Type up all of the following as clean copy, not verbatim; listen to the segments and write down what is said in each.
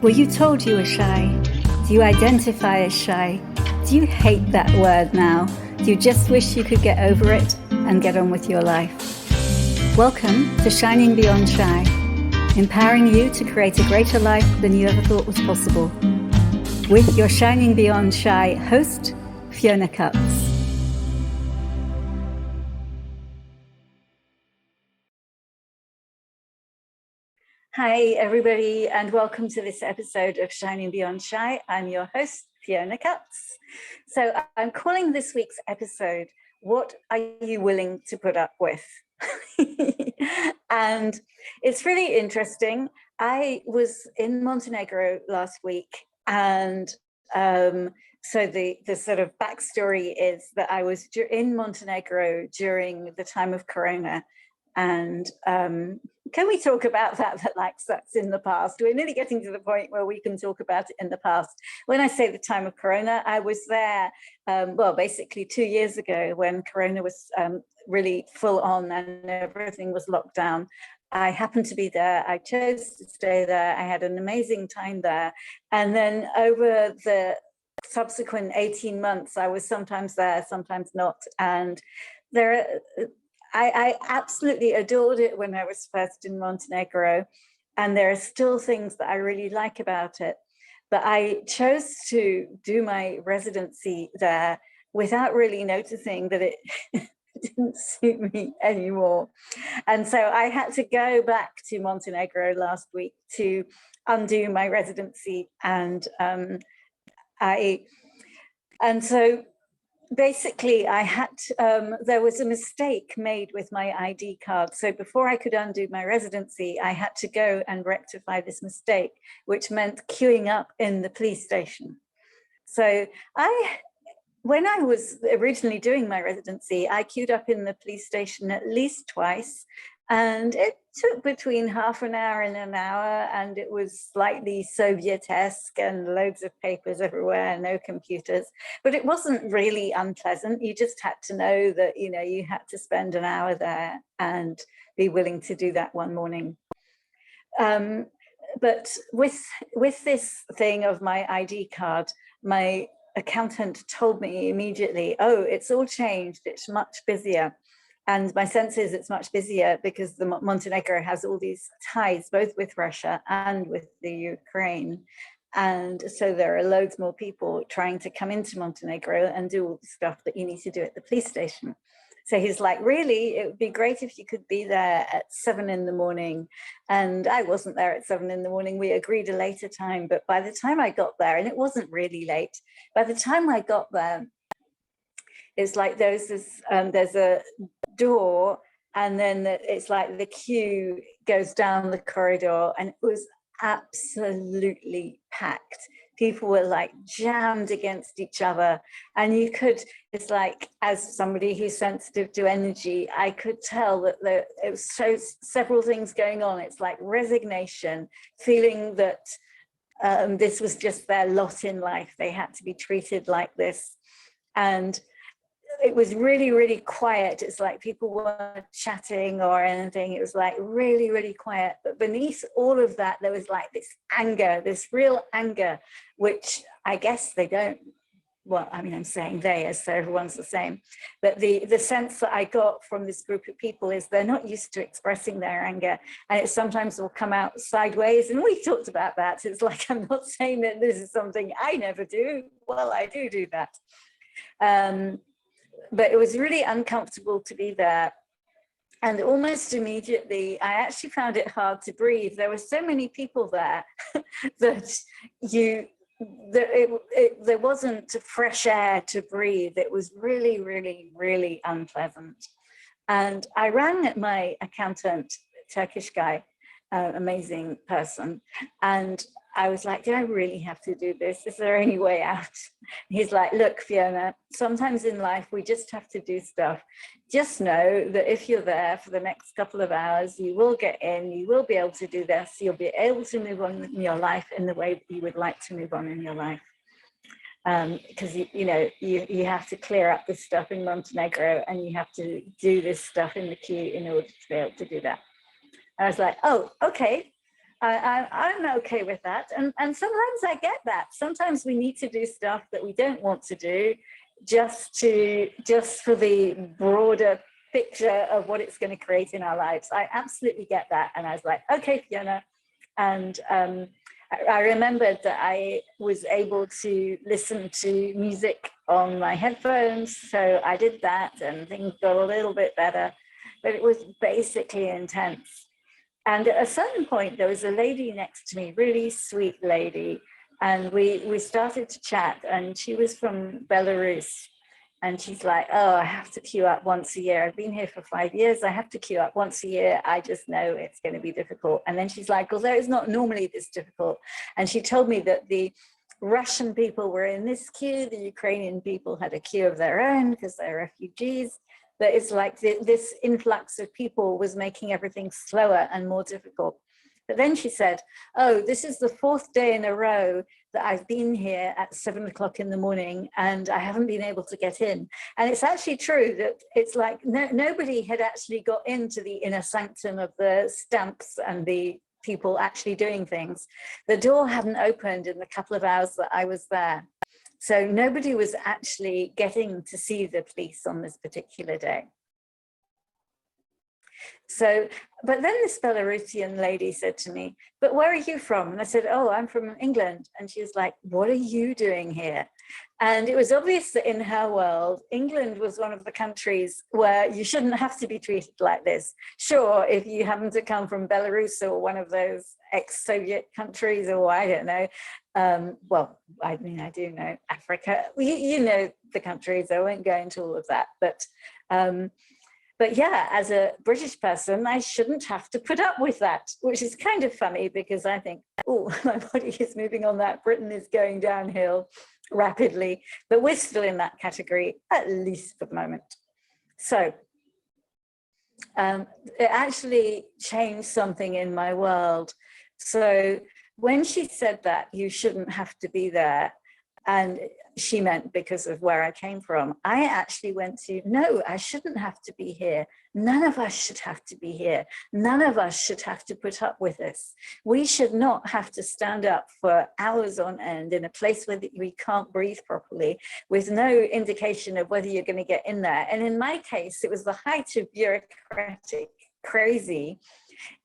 Were you told you were shy? Do you identify as shy? Do you hate that word now? Do you just wish you could get over it and get on with your life? Welcome to Shining Beyond Shy, empowering you to create a greater life than you ever thought was possible. With your Shining Beyond Shy host, Fiona Cuts. Hi, everybody, and welcome to this episode of Shining Beyond Shy. I'm your host, Fiona Cuts. So I'm calling this week's episode, What Are You Willing to Put Up With? And it's really interesting. I was in Montenegro last week, and so the sort of backstory is that I was in Montenegro during the time of Corona. And can we talk about that like that's in the past? We're nearly getting to the point where we can talk about it in the past. When I say the time of Corona, I was there, well, basically 2 years ago when Corona was really full on and everything was locked down. I happened to be there. I chose to stay there. I had an amazing time there. And then over the subsequent 18 months, I was sometimes there, sometimes not. And I absolutely adored it when I was first in Montenegro, and there are still things that I really like about it. But I chose to do my residency there without really noticing that it didn't suit me anymore. And so I had to go back to Montenegro last week to undo my residency. And so basically, I had there was a mistake made with my ID card. So before I could undo my residency, I had to go and rectify this mistake, which meant queuing up in the police station. So when I was originally doing my residency, I queued up in the police station at least twice. And it took between half an hour and an hour, and it was slightly Soviet-esque and loads of papers everywhere, no computers. But it wasn't really unpleasant. You just had to know that, you had to spend an hour there and be willing to do that one morning. But with this thing of my ID card, my accountant told me immediately, oh, it's all changed. It's much busier. And my sense is it's much busier because the Montenegro has all these ties, both with Russia and with the Ukraine. And so there are loads more people trying to come into Montenegro and do all the stuff that you need to do at the police station. So he's like, really, it would be great if you could be there at 7 a.m. And I wasn't there at 7 a.m. We agreed a later time. But by the time I got there, and it wasn't really late, by the time I got there, it's like there's a door, and then it's like the queue goes down the corridor, and it was absolutely packed. People were like jammed against each other, and it's like, as somebody who's sensitive to energy, I could tell that it was several things going on. It's like resignation, feeling that this was just their lot in life. They had to be treated like this. And it was really, really quiet. It's like people weren't chatting or anything. It was like really, really quiet. But beneath all of that, there was like this anger, this real anger, which I guess they don't, well, I mean, I'm saying they, as so everyone's the same. But the sense that I got from this group of people is they're not used to expressing their anger. And it sometimes will come out sideways. And we talked about that. It's like, I'm not saying that this is something I never do. Well, I do that. But it was really uncomfortable to be there. And almost immediately, I actually found it hard to breathe. There were so many people there that there wasn't fresh air to breathe. It was really, really, really unpleasant. And I rang my accountant, Turkish guy, amazing person. And I was like, do I really have to do this? Is there any way out? He's like, look, Fiona, sometimes in life, we just have to do stuff. Just know that if you're there for the next couple of hours, you will get in, you will be able to do this. You'll be able to move on in your life in the way that you would like to move on in your life. Because, you have to clear up this stuff in Montenegro, and you have to do this stuff in the queue in order to be able to do that. I was like, oh, okay. I'm okay with that. And sometimes I get that. Sometimes we need to do stuff that we don't want to do just for the broader picture of what it's going to create in our lives. I absolutely get that. And I was like, okay, Fiona. And I remembered that I was able to listen to music on my headphones. So I did that and things got a little bit better, but it was basically intense. And at a certain point, there was a lady next to me, really sweet lady. And we started to chat, and she was from Belarus. And she's like, oh, I have to queue up once a year. I've been here for 5 years. I have to queue up once a year. I just know it's going to be difficult. And then she's like, although it's not normally this difficult. And she told me that the Russian people were in this queue. The Ukrainian people had a queue of their own because they're refugees. But it's like this influx of people was making everything slower and more difficult. But then she said, oh, this is the 4th day in a row that I've been here at 7 o'clock in the morning and I haven't been able to get in. And it's actually true that it's like nobody had actually got into the inner sanctum of the stamps and the people actually doing things. The door hadn't opened in the couple of hours that I was there. So nobody was actually getting to see the police on this particular day. So, but then this Belarusian lady said to me, but where are you from? And I said, oh, I'm from England. And she was like, what are you doing here? And it was obvious that in her world, England was one of the countries where you shouldn't have to be treated like this. Sure, if you happen to come from Belarus or one of those ex-Soviet countries, or I don't know, well, I mean, I do know Africa, you know the countries, I won't go into all of that, but yeah, as a British person, I shouldn't have to put up with that, which is kind of funny because I think, oh, my body is moving on that. Britain is going downhill rapidly, but we're still in that category, at least for the moment. So it actually changed something in my world. So when she said that you shouldn't have to be there, and she meant because of where I came from, I actually went to, no, I shouldn't have to be here. None of us should have to be here. None of us should have to put up with this. We should not have to stand up for hours on end in a place where we can't breathe properly with no indication of whether you're going to get in there. And in my case, it was the height of bureaucratic crazy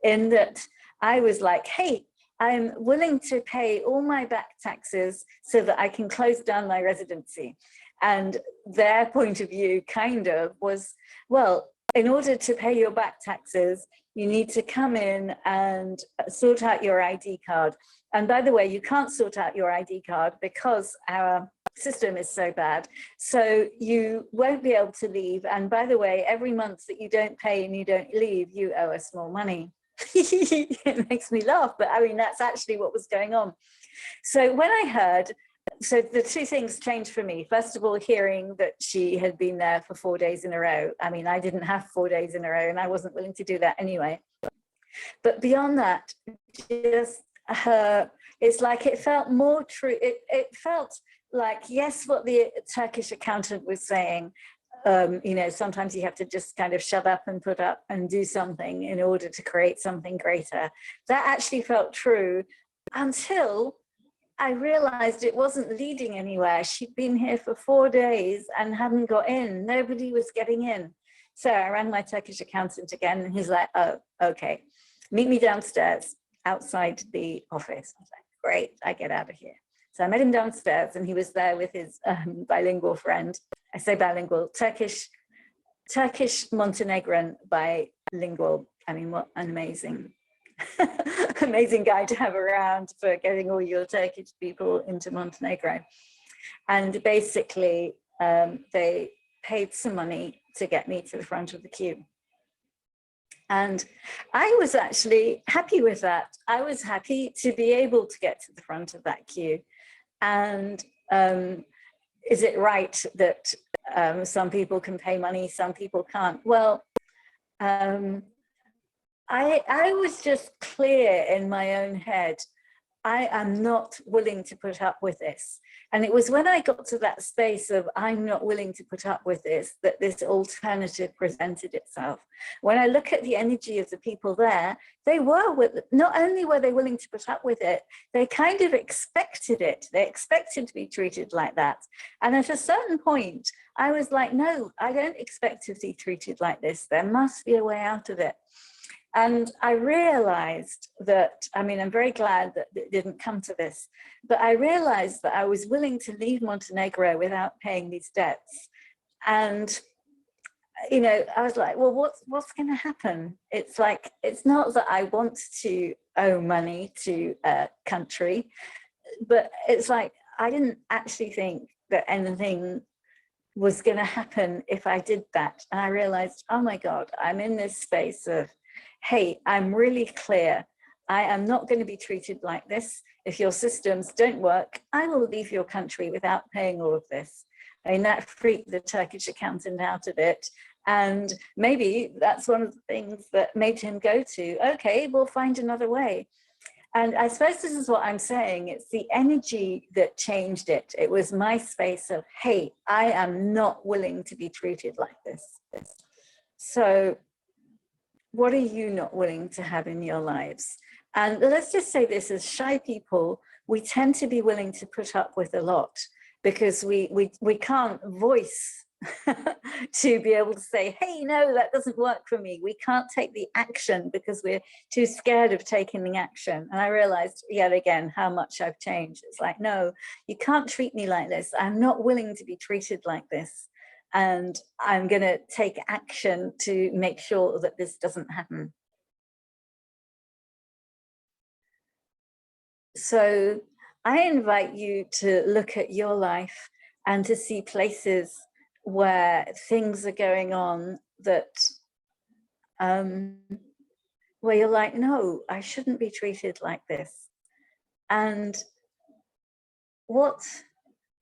in that I was like, hey, I'm willing to pay all my back taxes so that I can close down my residency. And their point of view kind of was, well, in order to pay your back taxes, you need to come in and sort out your ID card. And by the way, you can't sort out your ID card because our system is so bad. So you won't be able to leave. And by the way, every month that you don't pay and you don't leave, you owe us more money. It makes me laugh, but I mean, that's actually what was going on. So when I heard, so the two things changed for me. First of all, hearing that she had been there for 4 days in a row. I mean, I didn't have 4 days in a row and I wasn't willing to do that anyway. But beyond that, just her, it's like it felt more true. It felt like, yes, what the Turkish accountant was saying, you know, sometimes you have to just kind of shut up and put up and do something in order to create something greater. That actually felt true until I realized it wasn't leading anywhere. She'd been here for 4 days and hadn't got in. Nobody was getting in. So I rang my Turkish accountant again and he's like, oh, okay, meet me downstairs outside the office. I was like, great, I get out of here. So I met him downstairs and he was there with his bilingual friend. I say bilingual, Turkish Montenegrin bilingual. I mean, what an amazing, amazing guy to have around for getting all your Turkish people into Montenegro. And basically, they paid some money to get me to the front of the queue. And I was actually happy with that. I was happy to be able to get to the front of that queue. And is it right that some people can pay money, some people can't? Well, I was just clear in my own head I am not willing to put up with this. And it was when I got to that space of I'm not willing to put up with this, that this alternative presented itself. When I look at the energy of the people there, they were, not only were they willing to put up with it, they kind of expected it. They expected to be treated like that. And at a certain point, I was like, no, I don't expect to be treated like this. There must be a way out of it. And I realized that, I mean, I'm very glad that it didn't come to this, but I realized that I was willing to leave Montenegro without paying these debts. And, you know, I was like, well, what's going to happen? It's like, it's not that I want to owe money to a country, but it's like, I didn't actually think that anything was going to happen if I did that. And I realized, oh my God, I'm in this space of, hey, I'm really clear. I am not going to be treated like this. If your systems don't work, I will leave your country without paying all of this. I mean, that freaked the Turkish accountant out of it. And maybe that's one of the things that made him go to, okay, we'll find another way. And I suppose this is what I'm saying. It's the energy that changed it. It was my space of, hey, I am not willing to be treated like this. So what are you not willing to have in your lives? And let's just say this, as shy people, we tend to be willing to put up with a lot because we can't voice to be able to say, hey, no, that doesn't work for me. We can't take the action because we're too scared of taking the action. And I realized yet again how much I've changed. It's like, no, you can't treat me like this. I'm not willing to be treated like this. And I'm going to take action to make sure that this doesn't happen. So I invite you to look at your life and to see places where things are going on that, where you're like, no, I shouldn't be treated like this. And what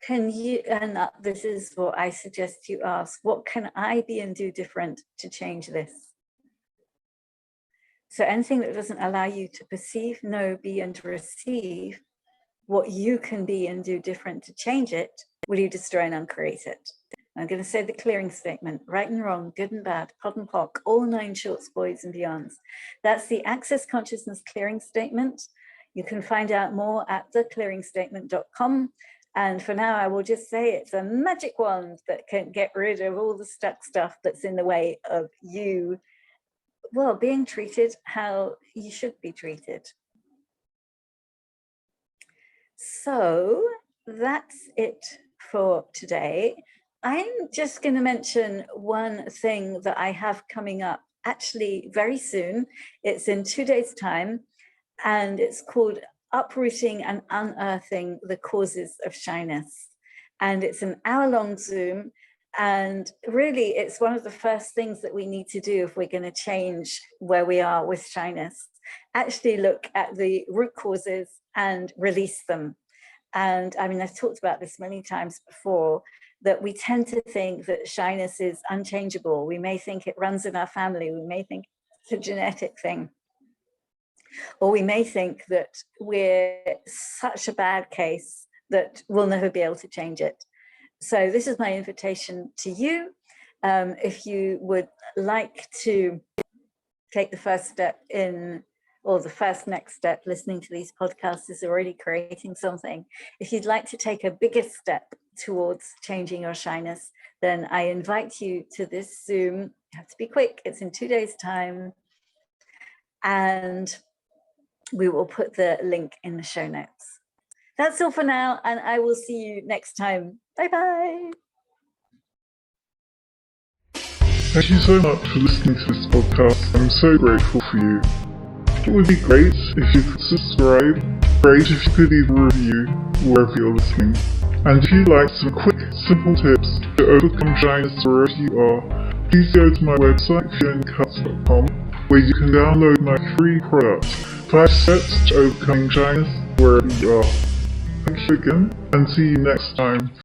can you, and this is what I suggest you ask, what can I be and do different to change this? So anything that doesn't allow you to perceive, know, be, and receive what you can be and do different to change it, will you destroy and uncreate it? I'm going to say the clearing statement, right and wrong, good and bad, POD and POC, all 9 shorts, boys and beyonds. That's the Access Consciousness clearing statement. You can find out more at theclearingstatement.com. And for now, I will just say it's a magic wand that can get rid of all the stuck stuff that's in the way of you, well, being treated how you should be treated. So that's it for today. I'm just going to mention one thing that I have coming up actually very soon. It's in 2 days' time, and it's called Uprooting and Unearthing the Causes of Shyness. And it's an hour-long Zoom. And really, it's one of the first things that we need to do if we're going to change where we are with shyness. Actually look at the root causes and release them. And I mean, I've talked about this many times before, that we tend to think that shyness is unchangeable. We may think it runs in our family. We may think it's a genetic thing. Or we may think that we're such a bad case that we'll never be able to change it. So this is my invitation to you. If you would like to take the first step in, or the first next step, listening to these podcasts is already creating something. If you'd like to take a bigger step towards changing your shyness, then I invite you to this Zoom. You have to be quick, it's in 2 days' time. And we will put the link in the show notes. That's all for now, and I will see you next time. Bye-bye. Thank you so much for listening to this podcast. I'm so grateful for you. It would be great if you could subscribe, great if you could leave a review wherever you're listening. And if you'd like some quick, simple tips to overcome shyness wherever you are, please go to my website, fionacuts.com, where you can download my free product, 5 Steps to Overcoming Shyness Wherever You Are. Thank you again, and see you next time.